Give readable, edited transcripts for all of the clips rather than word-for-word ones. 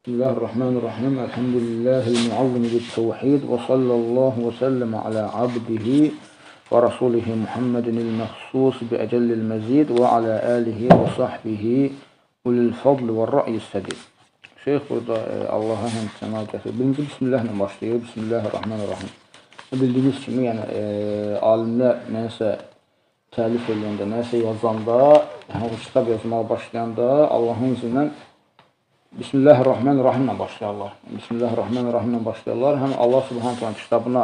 بسم الله الرحمن الرحيم الحمد لله المعظم بالتوحيد وصلى الله وسلم على عبده ورسوله محمد المخصوص بأجل المزيد وعلى آله وصحبه أولي الفضل والرأي السديد. Şeyh burada Allah'a həmd səna gətirir. Birinci Bismillahla başlayır. Bismillahirrahmanirrahim. Bildiyiniz kimi, yəni alimlər nəsə təlif edəndə, nəsə yazanda, yəni kitab yazmağa başlayanda Allahın izindən Bismillahirrahmanirrahimlə başlayarlar. Bismillahirrahmanirrahimlə başlayarlar. Həm Allah Subhanahu kitabına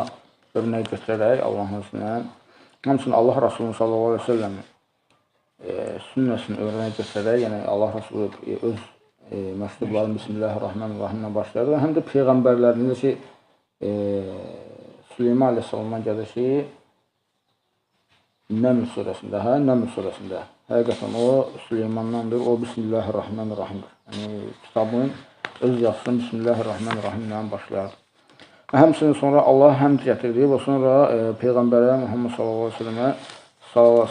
örnək götürərək Allahın izindən, həmçinin Allah Rasulü sallallahu aleyhi ve sellem sünnəsini örnək götürərək, yəni Allah Rasulü öz məktubların Bismillahirrahmanirrahimlə başlayarlar. Həm də Peyğəmbərlərin ki, Süleyman Aleyhisselamdan gəlir ki, Nəml surəsində. Həqiqətən o Süleymandandır, o Bismillahirrahmanirrahimdir. Yəni, kitabın öz yazısını Bismillahirrahmanirrahimlə başlayır. Həmçinin sonra Allah həmd gətirdi və sonra Peyğəmbərə Muhammed sallallahu aleyhi ve sellemə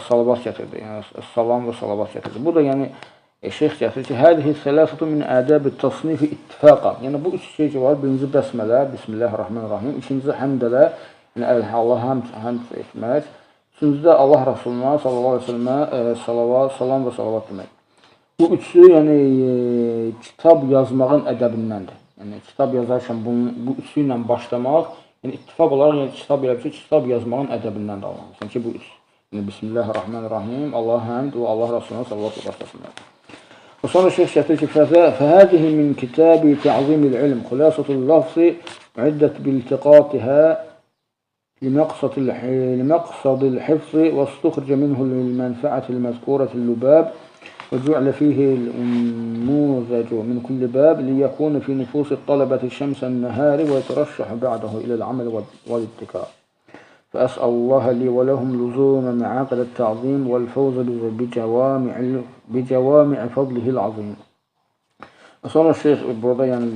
salavat gətirdi. Yəni, salam və salavat gətirdi. Bu da yəni, şeyx gətirir ki, Hədihi sələsətü min ədəb-i tasnifi ittifaqan. Yəni, bu üç şey ki var, birinci bəsmələ, Bismillahirrahmanirrahim, ikinci həmdələ, yəni Allah həmd etmək. Üçüncüdə Allah Rasuluna sallallahu aleyhi ve sellemə salam və salavat demək. Bu üçü yəni kitab yazmağın ədəbindəndir. Yəni kitab yazarkən bu üçü ilə başlamaq, yəni ittifaq olaraq yəni kitab yazır ki, kitab yazmağın ədəbindəndir Allah. Çünki bu üç. Yəni Bismillahirrahmanirrahim, Allah həmd və Allah Rasuluna sallallahu aleyhi ve sellem. Və sonra şeyx gətirir ki, fəhədihi min kitabi tə'zimil ilm, xülasatul lafzi müiddət biltiqatihə لمقصد الحفظ واستخرج منه للمنفعة المذكورة اللباب وجعل فيه النموذج من كل باب ليكون في نفوس الطلبة شمس النهار ويترشح بعده إلى العمل والابتكار. فأسأل الله لي ولهم لزوم معاقد التعظيم والفوز بجوامع فضله العظيم. Sonra şeyx burada yəni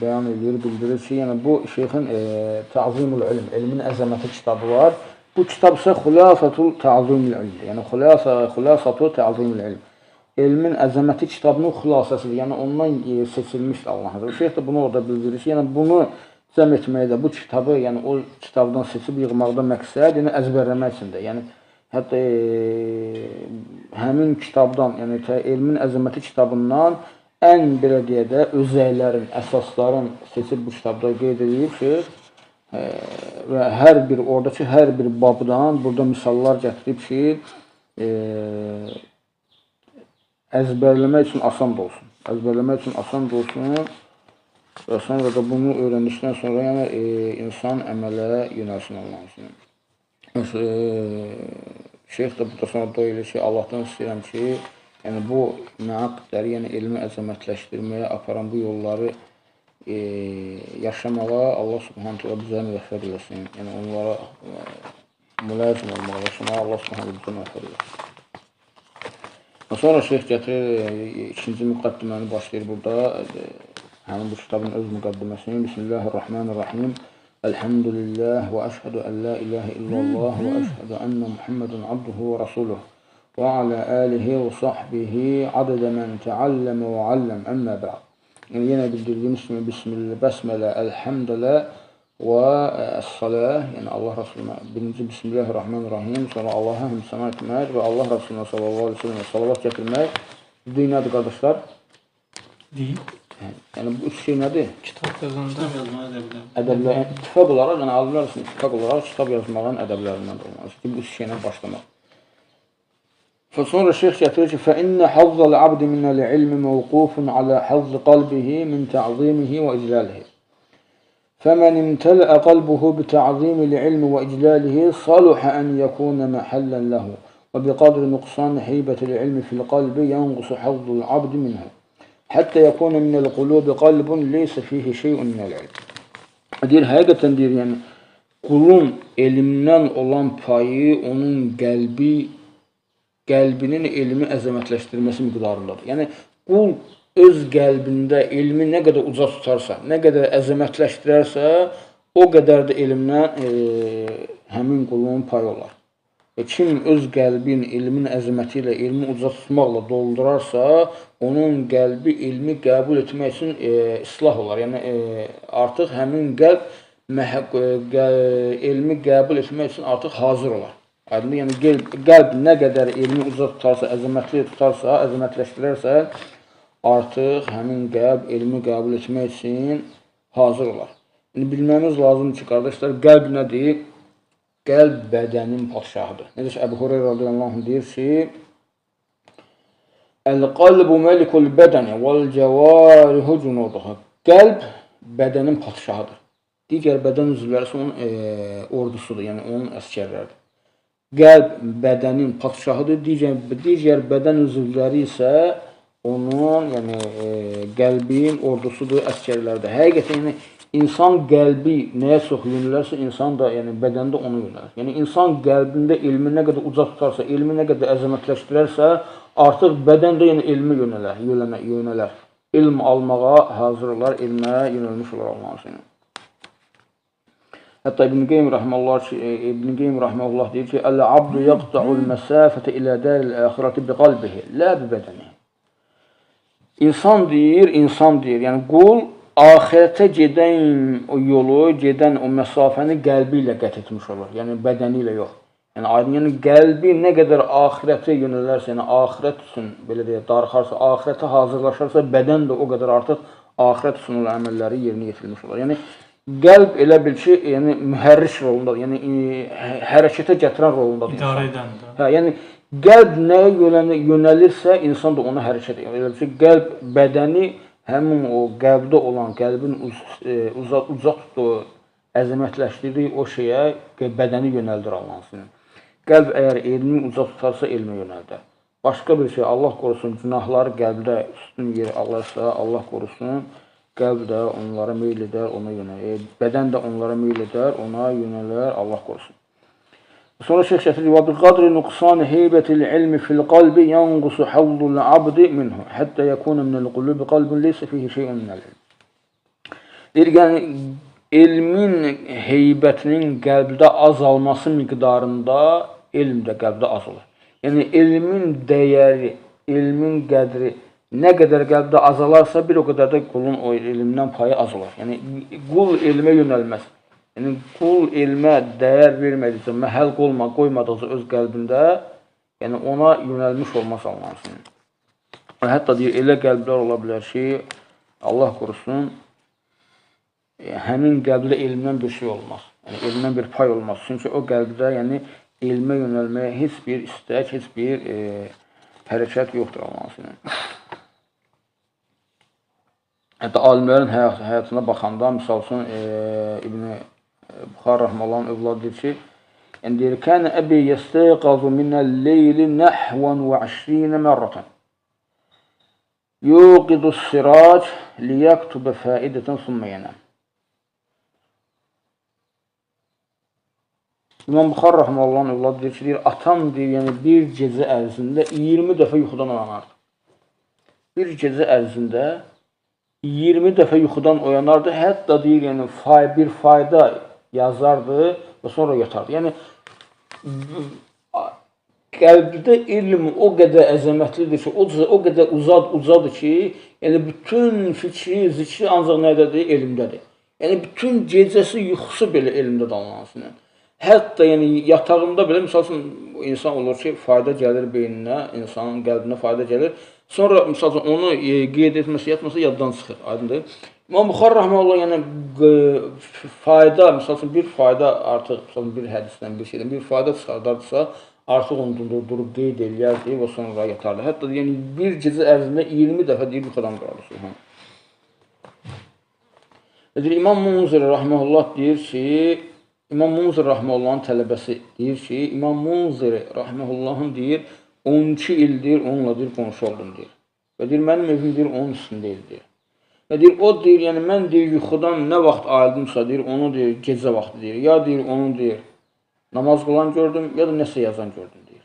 bəyan edir, bildirir ki, yəni bu şeyxin Ta'zimul İlm, elmin əzəməti kitabı var. Bu kitab isə Xülasatul Ta'zimul İlm, yəni Xülasatul Ta'zimul İlm. Elmin əzəməti kitabının xülasəsidir, yəni ondan seçilmişdir Allah'ın. Şeyx də bunu orada bildirir ki, yəni bunu cəm etməkdə, bu kitabı, yəni o kitabdan seçib yığmaqda məqsəd, yəni əzbərləmək üçündür. Yəni hətta həmin kitabdan, yəni elmin əzəməti kitabından ən belə deyə də özəklərin, əsasların seçib bu kitabda qeyd edib ki, və hər bir, oradakı hər bir babdan burada misallar gətirib ki, əzbərləmək üçün asan da olsun. Əzbərləmək üçün asan da olsun və sonra da bunu öyrəndikdən sonra yəni, insan əmələ yönəlsin olmalısın. Şeyx də burada sonra da elə ki, Allahdan istəyirəm ki, yəni bu məqdləri, yəni elmi əzəmətləşdirməyə aparan bu yolları yaşamağa Allah Subhanahu bizə müvəffəq eləsin. Yəni onlara müləzim olmağa, yaşamağa Allah Subhanahu bizə müvəffəq eləsin. Və sonra şeyx gətirir, ikinci müqəddiməni başlayır burada, həmin bu kitabın öz müqəddiməsini. Bismillahirrahmanirrahim. Elhamdülillah və əşhədu ən la ilahə illallah və əşhədu ənə Muhammeden abduhu və rasuluhu. وعلى آله وصحبه عدد من تعلم وعلم أما بعد. Yəni yenə bildirdiyimiz kimi Bismillah, Elhamdülillah və Es-salah, yəni Allah Rasuluna birinci Bismillahirrahmanirrahim, sonra Allah'a həmd səna etmək və Allah Rasuluna sallallahu aleyhi ve sellem salavat gətirmək. Deyil nədir qardaşlar? Deyil. Yəni bu üç şey nədir? Kitab yazanda ədəblər, ittifaq olaraq, yəni alimlər üçün ittifaq olaraq kitab yazmağın ədəblərindən olmalı. Bu üç şeylə başlamaq. فصور الشيخ يقول فإن حظ العبد من العلم موقوف على حظ قلبه من تعظيمه وإجلاله فمن امتلأ قلبه بتعظيم العلم وإجلاله صلح أن يكون محلا له وبقدر نقصان هيبة العلم في القلب ينقص حظ العبد منه حتى يكون من القلوب قلب ليس فيه شيء من العلم. Deyir, həqiqətən deyir, yəni qulun elmdən olan payı onun qəlbinin elmi əzəmətləşdirməsi miqdarındadır. Yəni, qul öz qəlbində elmi nə qədər uca tutarsa, nə qədər əzəmətləşdirərsə, o qədər də elmdən həmin qulun payı olar. Kim öz qəlbin ilmin əzəməti ilə, ilmi uca tutmaqla doldurarsa, onun qəlbi ilmi qəbul etmək üçün islah olar. Yəni, artıq həmin qəlb elmi qəbul etmək üçün artıq hazır olar. Yəni, qəlb nə qədər elmi uca tutarsa, əzəmətli tutarsa, əzəmətləşdirərsə, artıq həmin qəlb elmi qəbul etmək üçün hazır olar. Yəni, bilməmiz lazımdır ki, qardaşlar, qəlb nədir? Qəlb bədənin padşahıdır. Necə ki, Əbu Hureyra radiyallahu anh deyir ki, Əl-qalbu məlikul bədəni vəl-cəvarihu cunuduhu. Qəlb bədənin padşahıdır. Digər bədən üzvləri isə onun ordusudur, yəni onun əskərləridir. Qəlb bədənin padşahıdır, digər bədən üzvləri isə onun, yəni qəlbin ordusudur, əskərləridir. Həqiqətən, yəni, İnsan qəlbi nəyə çox yönələrsə, insan da, yəni bədəndə onu yönələr. Yəni, insan qəlbində ilmi nə qədər uca tutarsa, ilmi nə qədər əzəmətləşdirərsə, artıq bədəndə yəni elmi yönələr. İlm almağa hazır olar, ilmə yönəlmiş olar Allah'ın. Hətta İbn Qeym Rahmanullah deyir ki, Əl-abdu yaqta'ul məsafətə ilə dəril-əxirəti bi qalbihi, lə bi bədəni. İnsan deyir, yəni qul axirətə gedən o yolu, gedən o məsafəni qəlbi ilə qət etmiş olur. Yəni, bədəni ilə yox. Yəni, qəlbi nə qədər axirətə yönələrsə, yəni axirət üçün, belə deyə, darıxarsa, axirətə hazırlaşarsa, bədən də o qədər artıq axirət üçün olan əməlləri yerinə yetirilmiş olur. Yəni, qəlb elə bil ki, yəni, mühərriş rolundadır, yəni hərəkətə gətirən rolundadır. İdarə edəndə. Hə, yəni, qəlb nəyə yönəlirsə, insan da ona hərəkət edir. Elə bil ki, qəlb bədəni həmin o qəlbdə olan, qəlbin uzaq tutduğu, əzəmətləşdirdiyi o şeyə bədəni yönəldir Allah'ın. Qəlb əgər elmi uzaq tutarsa, elmi yönəldir. Başqa bir şey, Allah qorusun, günahları qəlbdə üstün yeri alırsa, Allah qorusun, qəlb də onlara meyl edər, ona yönəlir. Bədən də onlara meyl edər, ona yönələr, Allah qorusun. Sonra Şeyx gətirir, وَبِقَدْرِ نُقْصَانِ هَيْبَةِ الْعِلْمِ فِي الْقَلْبِ يَنْقُصُ حَظُّ الْعَبْدِ مِنْهُ حَتَّى يَكُونَ مِنَ الْقُلُوبِ قَلْبٌ لَيْسَ فِيهِ شَيْءٌ مِنَ الْعِلْمِ. Deyir, yəni, elmin heybətinin qəlbdə azalması miqdarında elm də qəlbdə az olur. Yəni, elmin dəyəri, elmin qədri nə qədər qəlbdə azalarsa, bir o qədər də qulun o elmdən payı az olur. Yəni, qul elmə yönəlməz. Yəni, qul elmə dəyər vermədikcə, məhəl qoymadıqca öz qəlbində, yəni ona yönəlmiş olmaz Allah'ın. Hətta deyir, elə qəlblər ola bilər ki, Allah qorusun, həmin qəlbdə elmdən bir şey olmaz. Yəni, elmdən bir pay olmaz. Çünki o qəlbdə, yəni, elmə yönəlməyə heç bir istək, heç bir hərəkət yoxdur Allah'ın. Hətta alimlərin həyatına baxanda, misal üçün, İbn Buxar Rəhməllahın övladı deyir ki, yəni deyir, kənə əbi yəstəqazu minəl-leyli nəhvən və 20 mərrətən. Yuqidu s-sirac liyaktubə fəidətən sümmə yənəm. İmam Buxar Rəhməllahın övladı deyir ki, atam deyir, yəni bir gecə ərzində 20 dəfə yuxudan oyanardı. Bir gecə ərzində 20 dəfə yuxudan oyanardı, hətta deyir, yəni bir fayda yazardı və sonra yatardı. Yəni, qəlbdə ilm o qədər əzəmətlidir ki, o qədər ucadır ki, yəni bütün fikri, zikri ancaq nədədir? Elmdədir. Yəni, bütün gecəsi, yuxusu belə elmdədir Allah'ın. Hətta yəni, yatağında belə, misal üçün, insan olur ki, fayda gəlir beyninə, insanın qəlbinə fayda gəlir. Sonra, misal üçün, onu qeyd etməsə, yatmasa, yaddan çıxır, aydındır. İmam Buxar Rəhməllah, yəni, fayda, misal üçün, bir fayda artıq, misal üçün, bir hədisdən, bir şeydən, bir fayda çıxardardısa, artıq onu durub qeyd eləyərdi və sonra yatardı. Hətta, yəni, bir gecə ərzində 20 dəfə deyir, yuxudan qalır. İmam Munzir Rəhməllah deyir ki, İmam Munzir Rəhməllahın tələbəsi deyir ki, İmam Munzir Rəhməllahın deyir, 12 ildir onunla deyir, qonşu oldum deyir. Və deyir, mənim evim deyir, onun üstündəyir deyir. Və deyir, o deyir, yəni mən deyir, yuxudan nə vaxt ayıldımsa deyir, onu deyir, gecə vaxtı deyir. Ya deyir, onu deyir, namaz qılan gördüm, ya da nəsə yazan gördüm deyir.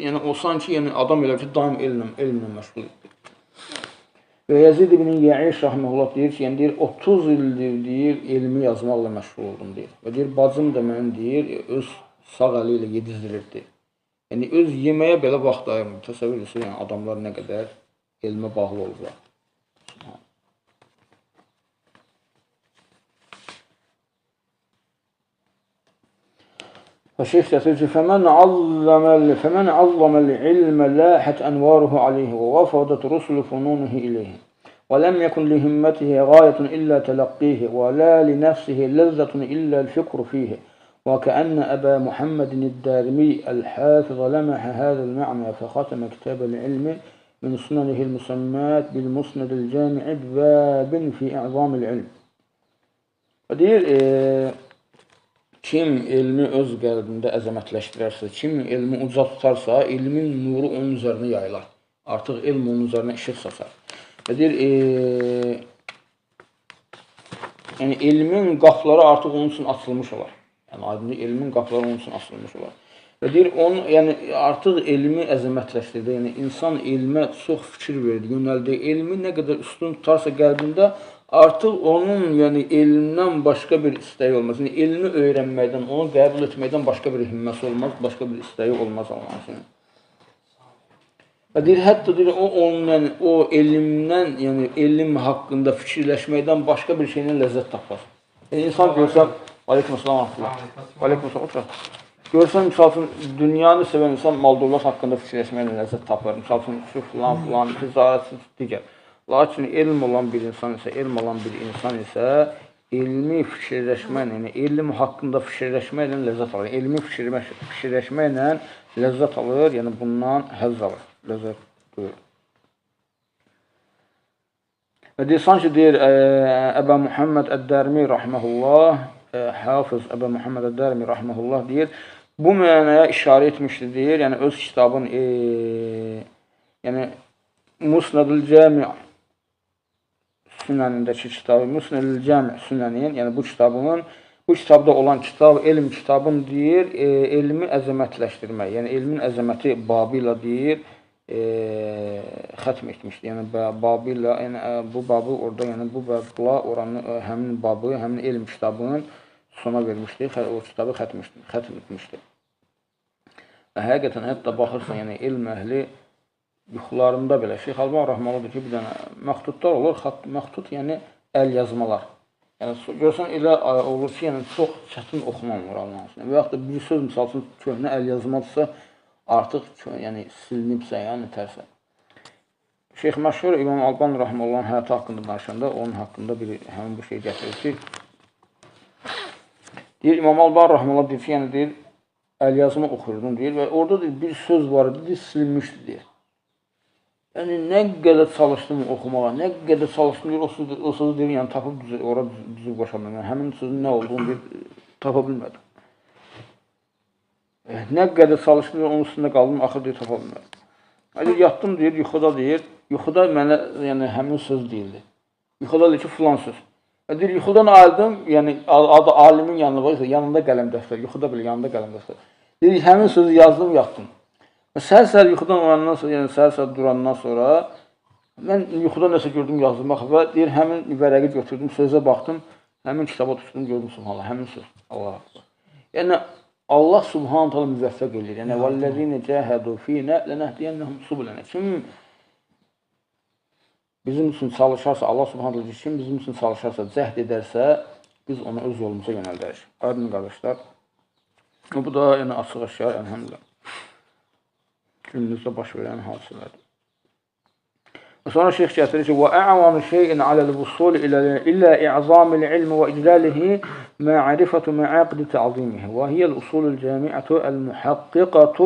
Yəni, o sanki yəni, adam elə ki, daim elmlə məşğul edir. Və Yəzid ibn Yəiş Rəhməllah deyir ki, yəni deyir, 30 ildir deyir, elmi yazmaqla məşğul oldum deyir. Və deyir, bacım da mənim deyir, öz sağ əli ilə yedizdirirdi. Yəni, öz yeməyə belə vaxt ayırmır. Təsəvvür edirsə, yəni, adamlar nə qədər elmə bağlı olurlar. Şeyh gətirir ki, فَمَنْ عَظَّمَ الْعِلْمَ لَاحَتْ أَنْوَارُهُ عَلَيْهِ وَوَفَضَتْ رُسُلُ فُنُونِهِ إِلَيْهِ وَلَمْ يَكُنْ لِهِمَّتِهِ غَايَةٌ إِلَّا تَلَقِّيهِ وَلَا لِنَفْسِهِ لَذَّةٌ إِلَّا الْفِكْرُ فِيهِ وكأن أبا محمد الدارمي الحافظ لمح هذا المعنى فختم كتاب العلم من سننه المسمات بالمسند الجامع باب في إعظام العلم. Deyir, kim elmi öz qəlbində əzəmətləşdirərsə, kim elmi uca tutarsa, ilmin nuru onun üzərinə yayılar. Artıq elm onun üzərinə işıq saçar. Və deyir, yəni elmin qapıları artıq onun üçün açılmış olar. Yəni, aydındır, elmin qapıları onun üçün açılmış olar. Və deyir, yəni, artıq elmi əzəmətləşdirdi. Yəni, insan elmə çox fikir verdi, yönəldi. Elmi nə qədər üstün tutarsa qəlbində, artıq onun yəni, elmdən başqa bir istəyi olmaz. Yəni, elmi öyrənməkdən, onu qəbul etməkdən başqa bir himməsi olmaz, başqa bir istəyi olmaz Allah'ın. Və deyir, hətta deyir, o elmdən, yəni elm haqqında fikirləşməkdən başqa bir şeylə ləzzət tapar. Yəni, insan görsəm, aleykümselam, oturaq. Görsən, misal üçün, dünyanı sevən insan mal-dövlət haqqında fikirləşməklə ləzzət tapar. Misal üçün, filan, ticarətsiz, digər. Lakin elm olan bir insan isə, elmi fikirləşməklə, yəni elm haqqında fikirləşməklə ləzzət alır. Elmi fikirləşməklə ləzzət alır, yəni bundan həzz alır, ləzzət duyur. Və deyir, sanki deyir, Əbə Muhammed Əd-Dərmi rahməhullah, Hafız Əbə Muhammed Əd-Dərmi rahməhullah deyir, bu mənaya işarə etmişdir, deyir, yəni öz kitabın, yəni Musnadül Cəmi' Sünənindəki kitabı, Musnadül Cəmi' Sünənin, yəni bu kitabda olan kitab, elm kitabın deyir, elmi əzəmətləşdirmək, yəni elmin əzəməti babı ilə deyir, xətm etmişdir. Yəni babı ilə, yəni bu babı orada, yəni bu babla oranı, həmin babı, həmin elm kitabının sona vermişdir, o kitabı xətm etmişdir. Və həqiqətən, hətta baxırsan, yəni elm əhli yuxularında belə, Şeyx Alban Rahmalıdır ki, bir dənə məxtutlar olur, məxtut, yəni əl yazmalar. Yəni, görsən, elə olur ki, yəni çox çətin oxuman olur Allah'ın. Və yaxud da bir söz, misal üçün, köhnə əl yazmadırsa, artıq yəni, silinibsə, yəni tərsə. Şeyx Məşhur İmam Alban Rahmalı'nın həyatı haqqında danışanda, onun haqqında həmin bu şey gətirir ki, deyir, İmam Alban Rahmalı deyir ki, yəni deyir, əl yazma oxuyurdum, deyir, və orada deyir, bir söz var idi, deyir, silinmişdi, deyir. Yəni, nə qədər çalışdım oxumağa, nə qədər çalışdım, deyir, o sözü deyir, yəni tapıb ora düzüb qoşamam. Yəni, həmin sözün nə olduğunu deyir, tapa bilmədim. Nə qədər çalışdım, onun üstündə qaldım, axır deyir, tapa bilmədim. Deyir, yatdım, deyir, yuxuda mənə yəni, həmin söz deyildi. Yuxuda deyir ki, filan söz. Deyir, yuxudan ayıldım, yəni adı alimin yanında var, yanında qələm dəftər, yuxuda belə yanında qələm dəftər. Deyir, həmin sözü yazdım, yatdım. Səhər-səhər yuxudan olandan sonra, yəni səhər-səhər durandan sonra, mən yuxuda nəsə gördüm, yazdım, və deyir, həmin vərəqi götürdüm, sözə baxdım, həmin kitaba tutdum, gördüm, subhanallah, həmin söz, Allah haqqı. Yəni, Allah subhanət hala müvəffəq edir. Yəni, وَالَّذِينَ جَاهَدُوا فِينَا لَنَهْدِيَنَّهُمْ سُبُلَنَا. Kim bizim üçün çalışarsa, Allah subhanət hala kim bizim üçün çalışarsa, cəhd edərsə, biz onu öz yolumuza yönəldərik. Aydın qardaşlar. Bu da yəni, açıq aşkar, əlhəmdülillah. Günümüzdə baş verən hadisələrdir. Sonra şeyx gətirir ki, وَأَعْوَمُ شَيْءٍ عَلَى الْوُصُولِ إِلَّا إِعْظَامِ الْعِلْمِ وَإِجْلَالِهِ مَعْرِفَةُ مَعَاقِدِ تَعْظِيمِهِ وَهِيَ الْأُصُولُ الْجَامِعَةُ الْمُحَقِّقَةُ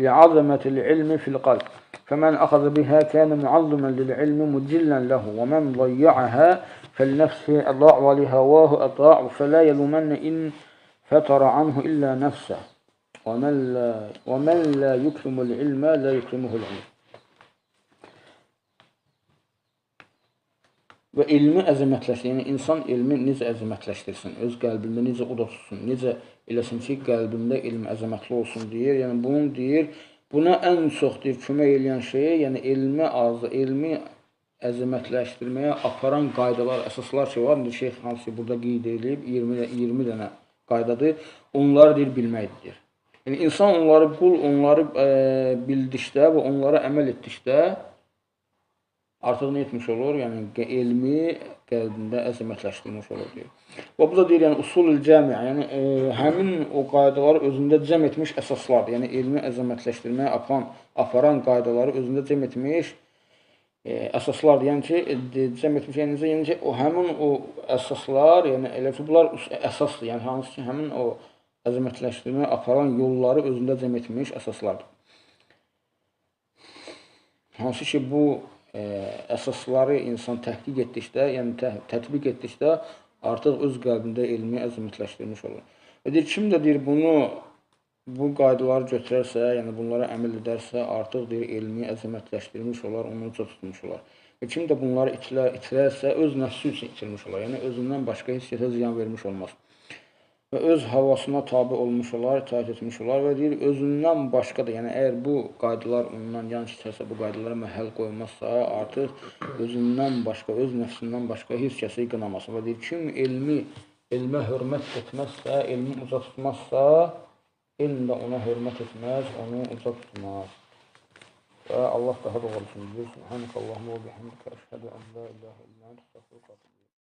لِعَظَمَةِ الْعِلْمِ فِي الْقَلْبِ فَمَنْ أَخَذَ بِهَا كَانَ مُعَظِّمًا لِلْعِلْمِ مُجِلًّا لَهُ وَمَنْ ضَيَّعَهَا فَلْنَفْسِهِ أَضَاعَ وَلِهَوَاهُ أَطَاعَ فَلَا يَلُومَنَّ إِنْ فَتَرَ عَنْهُ إِلَّا نَفْسَهُ وَمَنْ لَا يُكْرِمُ الْعِلْمَ لَا يُكْرِمُهُ الْعِلْمِ. Və elmi əzəmətləşdir. Yəni, insan elmi necə əzəmətləşdirsin, öz qəlbində necə oda tutsun, necə eləsin ki, qəlbində elm əzəmətli olsun deyir. Yəni, bunun deyir, buna ən çox deyir, kömək eləyən şey, yəni elmi əzəmətləşdirməyə aparan qaydalar, əsaslar ki var. İndi şeyx hansı burada qeyd edilib, 20 dənə qaydadır. Onları deyir, bilməkdir. Yəni, insan onları, qul onları bildikdə və onlara əməl etdikdə artıq nə etmiş olur? Yəni, elmi qəlbində əzəmətləşdirmiş olur, deyir. Və bu da deyir, yəni, usul-ül cəmi, yəni, həmin o qaydaları özündə cəm etmiş əsaslardır. Yəni, elmi əzəmətləşdirməyə aparan qaydaları özündə cəm etmiş əsaslardır. Yəni ki, cəm etmiş, yəni ki, həmin o əsaslar, yəni, elə ki, bunlar əsasdır. Yəni, hansı ki, həmin o əzəmətləşdirməyə aparan yolları özündə cəm etmiş əsaslardır. Hansı ki, bu əsasları insan təhqiq etdikdə, yəni tətbiq etdikdə artıq öz qəlbində elmi əzəmətləşdirmiş olur. Və deyir, kim də deyir, bu qaydaları götürərsə, yəni bunlara əməl edərsə, artıq deyir, elmi əzəmətləşdirmiş olar, onu uca tutmuş olar. Və kim də bunları itirərsə, öz nəfsi üçün itirmiş olar. Yəni, özündən başqa heç kəsə ziyan vermiş olmaz. Və öz havasına tabi olmuş olar, itaat etmiş olar və deyir, özündən başqa da, yəni əgər bu qaydalar ondan yan keçərsə, bu qaydalara məhəl qoymazsa, artıq özündən başqa, öz nəfsindən başqa heç kəsi qınamasın. Və deyir, kim elmə hörmət etməzsə, elmi uca tutmazsa, elm də ona hörmət etməz, onu uca tutmaz. Və Allah daha doğrusunu bilir. Subhanəkallahumma və bihamdikə əşhədu ən la ilahə illə əntə əstəğfiruka və etûbü ilayk.